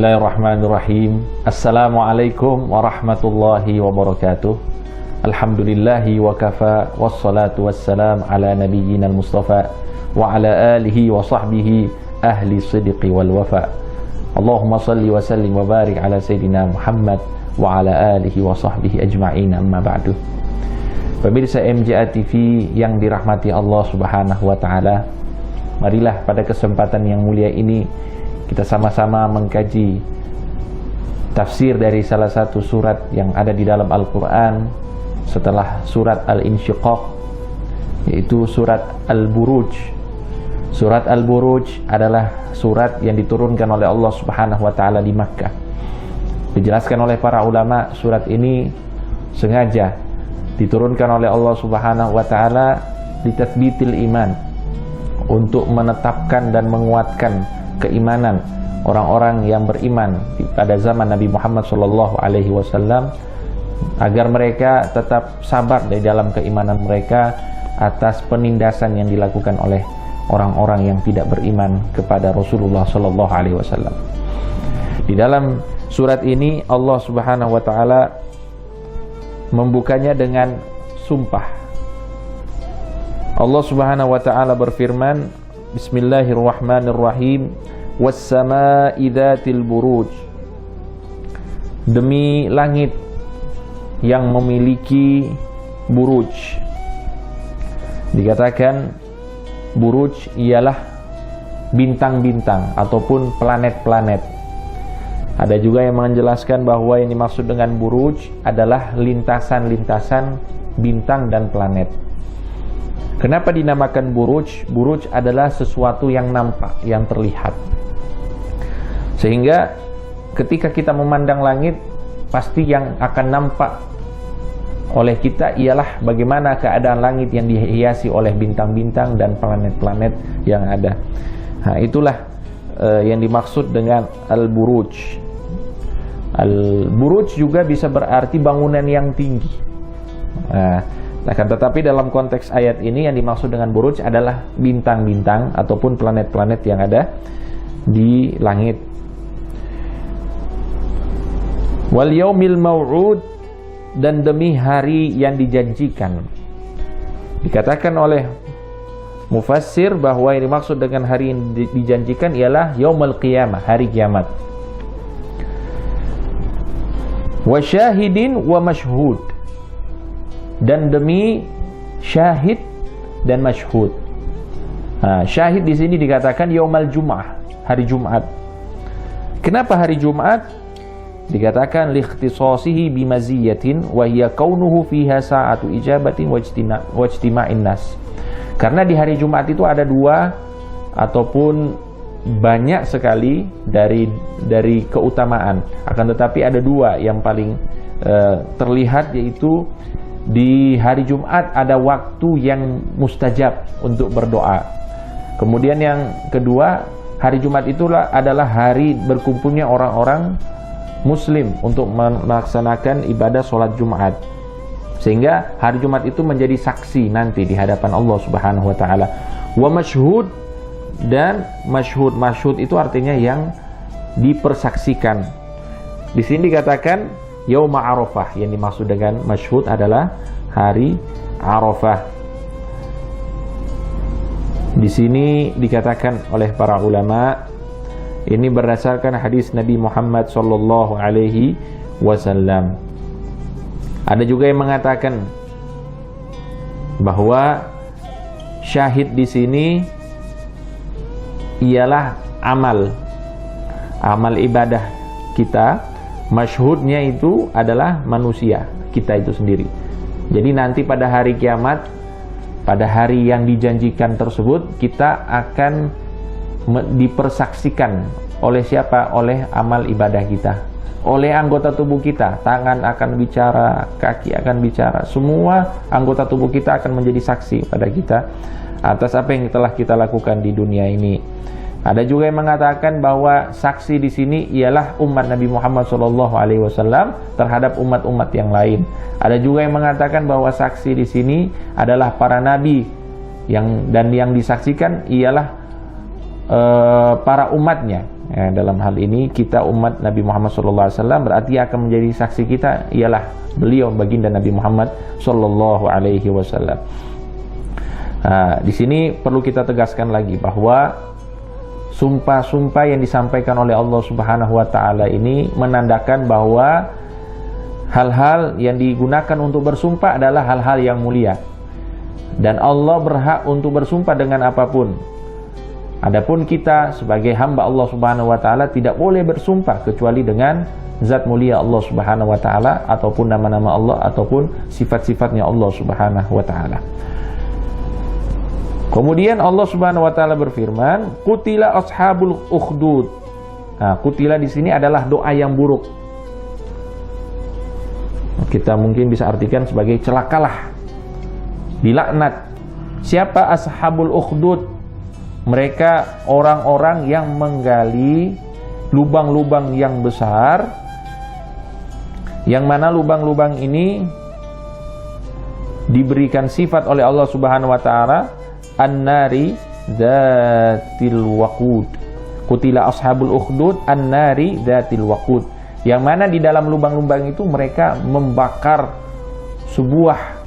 Bismillahirrahmanirrahim. Assalamualaikum warahmatullahi wabarakatuh. Alhamdulillahi wa kafa, wassalatu wassalam ala nabiyyina al-mustafa wa ala alihi wa sahbihi ahli sidqi wal wafa. Allahumma salli wa sallim wa barik ala sayyidina Muhammad wa ala alihi wa sahbihi ajma'in, amma ba'du. Pemirsa MJA TV yang dirahmati Allah subhanahu wa ta'ala, marilah pada kesempatan yang mulia ini kita sama-sama mengkaji tafsir dari salah satu surat yang ada di dalam Al-Quran setelah surat Al-Insyiqaq, yaitu surat Al-Buruj. Surat Al-Buruj adalah surat yang diturunkan oleh Allah subhanahu wa ta'ala di Makkah. Dijelaskan oleh para ulama, surat ini sengaja diturunkan oleh Allah subhanahu wa ta'ala litathbitil iman, untuk menetapkan dan menguatkan keimanan orang-orang yang beriman pada zaman Nabi Muhammad SAW, agar mereka tetap sabar di dalam keimanan mereka atas penindasan yang dilakukan oleh orang-orang yang tidak beriman kepada Rasulullah SAW. Di dalam surat ini Allah Subhanahu wa taala membukanya dengan sumpah. Allah Subhanahu wa taala berfirman, Bismillahirrahmanirrahim, was-samaa'i dzatil buruj. Demi langit yang memiliki buruj. Dikatakan buruj ialah bintang-bintang ataupun planet-planet. Ada juga yang menjelaskan bahwa yang dimaksud dengan buruj adalah lintasan-lintasan bintang dan planet. Kenapa dinamakan buruj? Buruj adalah sesuatu yang nampak, yang terlihat. Sehingga ketika kita memandang langit, pasti yang akan nampak oleh kita ialah bagaimana keadaan langit yang dihiasi oleh bintang-bintang dan planet-planet yang ada. Nah, itulah yang dimaksud dengan al-buruj. Al-buruj juga bisa berarti bangunan yang tinggi. Akan tetapi dalam konteks ayat ini yang dimaksud dengan buruj adalah bintang-bintang ataupun planet-planet yang ada di langit. Wal yaumil mau'ud, dan demi hari yang dijanjikan. Dikatakan oleh mufassir bahwa yang dimaksud dengan hari yang dijanjikan ialah yaumul qiyamah, hari kiamat. Wa syahidin wa mashhud, dan demi syahid dan masyhud. Syahid di sini dikatakan yaumal jum'ah, hari Jumat. Kenapa hari Jumat? Dikatakan liikhtisasihi bimaziyatin wa hiya kaunuhu fiha sa'atu ijabatin wa ijtima'in nas. Karena di hari Jumat itu ada dua ataupun banyak sekali dari keutamaan. Akan tetapi ada dua yang paling terlihat, yaitu di hari Jumat ada waktu yang mustajab untuk berdoa. Kemudian yang kedua, hari Jumat itulah adalah hari berkumpulnya orang-orang Muslim untuk melaksanakan ibadah sholat Jumat. Sehingga hari Jumat itu menjadi saksi nanti di hadapan Allah Subhanahu wa taala. Wa masyhud, dan masyhud. Masyhud itu artinya yang dipersaksikan. Di sini dikatakan Yauma Arafah, yang dimaksud dengan masyhud adalah hari Arafah. Di sini dikatakan oleh para ulama, ini berdasarkan hadis Nabi Muhammad sallallahu alaihi wasallam. Ada juga yang mengatakan bahwa syahid di sini ialah amal ibadah kita. Masyhudnya itu adalah manusia, kita itu sendiri. Jadi nanti pada hari kiamat, pada hari yang dijanjikan tersebut, kita akan dipersaksikan oleh siapa? Oleh amal ibadah kita, oleh anggota tubuh kita. Tangan akan bicara, kaki akan bicara, semua anggota tubuh kita akan menjadi saksi pada kita atas apa yang telah kita lakukan di dunia ini. Ada juga yang mengatakan bahwa saksi di sini ialah umat Nabi Muhammad SAW terhadap umat-umat yang lain. Ada juga yang mengatakan bahwa saksi di sini adalah para nabi dan yang disaksikan ialah para umatnya. dalam hal ini kita umat Nabi Muhammad SAW, berarti akan menjadi saksi kita ialah beliau baginda Nabi Muhammad SAW. Di sini perlu kita tegaskan lagi bahwa sumpah-sumpah yang disampaikan oleh Allah Subhanahu wa taala ini menandakan bahwa hal-hal yang digunakan untuk bersumpah adalah hal-hal yang mulia, dan Allah berhak untuk bersumpah dengan apapun. Adapun kita sebagai hamba Allah Subhanahu wa taala tidak boleh bersumpah kecuali dengan zat mulia Allah Subhanahu wa taala, ataupun nama-nama Allah, ataupun sifat-sifatnya Allah Subhanahu wa taala. Kemudian Allah Subhanahu wa taala berfirman, "Qutila ashabul ukhdud." Qutila di sini adalah doa yang buruk. Kita mungkin bisa artikan sebagai celakalah, dilaknat. Siapa ashabul ukhdud? Mereka orang-orang yang menggali lubang-lubang yang besar, yang mana lubang-lubang ini diberikan sifat oleh Allah Subhanahu wa taala an-nari dzatil waqud. Qutila ashabul ukhdud an-nari dzatil waqud, yang mana di dalam lubang-lubang itu mereka membakar sebuah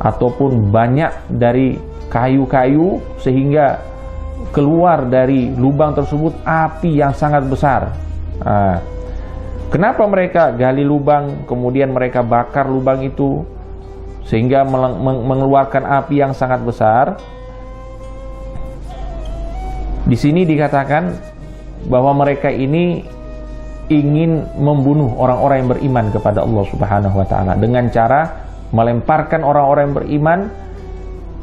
ataupun banyak dari kayu-kayu sehingga keluar dari lubang tersebut api yang sangat besar. Kenapa mereka gali lubang kemudian mereka bakar lubang itu sehingga mengeluarkan api yang sangat besar? Di sini dikatakan bahwa mereka ini ingin membunuh orang-orang yang beriman kepada Allah Subhanahu wa taala dengan cara melemparkan orang-orang yang beriman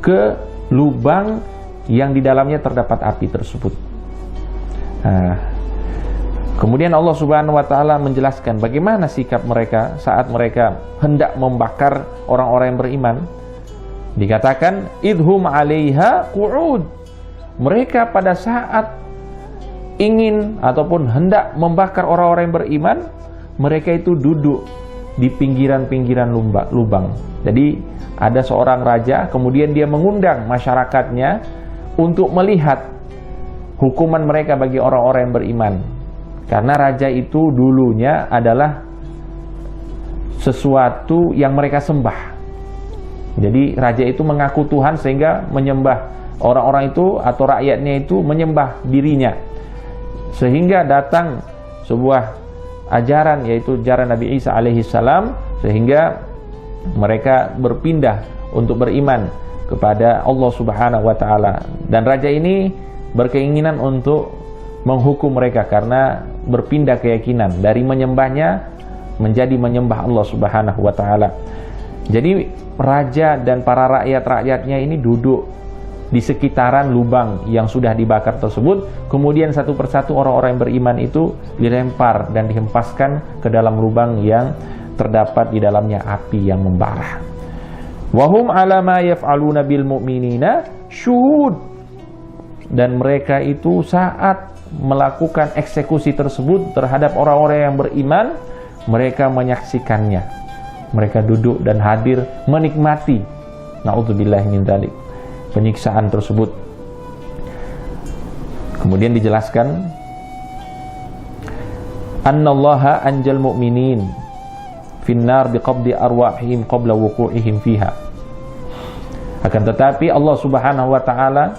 ke lubang yang di dalamnya terdapat api tersebut. Kemudian Allah Subhanahu wa taala menjelaskan bagaimana sikap mereka saat mereka hendak membakar orang-orang yang beriman. Dikatakan idhum 'alaiha qu'ud. Mereka pada saat ingin ataupun hendak membakar orang-orang yang beriman, mereka itu duduk di pinggiran-pinggiran lubang. Jadi ada seorang raja, kemudian dia mengundang masyarakatnya untuk melihat hukuman mereka bagi orang-orang yang beriman. Karena raja itu dulunya adalah sesuatu yang mereka sembah. Jadi raja itu mengaku Tuhan sehingga menyembah orang-orang itu atau rakyatnya itu menyembah dirinya. Sehingga datang sebuah ajaran, yaitu ajaran Nabi Isa alaihissalam, sehingga mereka berpindah untuk beriman kepada Allah Subhanahu wa taala. Dan raja ini berkeinginan untuk menghukum mereka karena berpindah keyakinan dari menyembahnya menjadi menyembah Allah Subhanahu wa taala. Jadi raja dan para rakyat-rakyatnya ini duduk di sekitaran lubang yang sudah dibakar tersebut, kemudian satu persatu orang-orang yang beriman itu dilempar dan dihempaskan ke dalam lubang yang terdapat di dalamnya api yang membara. Wahum ala ma yaf'aluna bil mu'minina syuhud. Dan mereka itu saat melakukan eksekusi tersebut terhadap orang-orang yang beriman, mereka menyaksikannya. Mereka duduk dan hadir menikmati, na'udzubillahi min dzalik, penyiksaan tersebut. Kemudian dijelaskan annallaha anjal mu'minin finnar biqabdi arwahihim qabla wuqu'ihim fiha. Akan tetapi Allah Subhanahu wa taala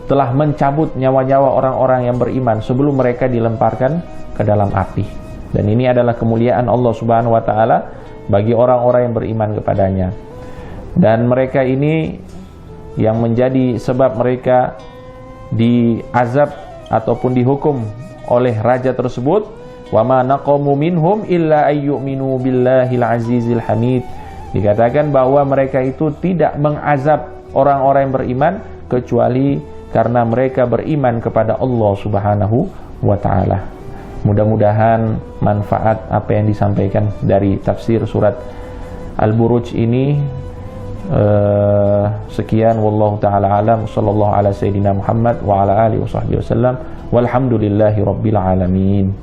telah mencabut nyawa-nyawa orang-orang yang beriman sebelum mereka dilemparkan ke dalam api. Dan ini adalah kemuliaan Allah Subhanahu wa taala bagi orang-orang yang beriman kepadanya. Dan mereka ini yang menjadi sebab mereka diazab ataupun dihukum oleh raja tersebut, wa ma naqamu minhum illa ayyuminu billahil azizil hamid. Dikatakan bahwa mereka itu tidak mengazab orang-orang yang beriman kecuali karena mereka beriman kepada Allah Subhanahu wa taala. Mudah-mudahan manfaat apa yang disampaikan dari tafsir surat Al-Buruj ini. Sekian, wallahu ta'ala alam, sallallahu ala sayyidina Muhammad wa ala alihi wa sahbihi wasallam, walhamdulillahi rabbil alamin.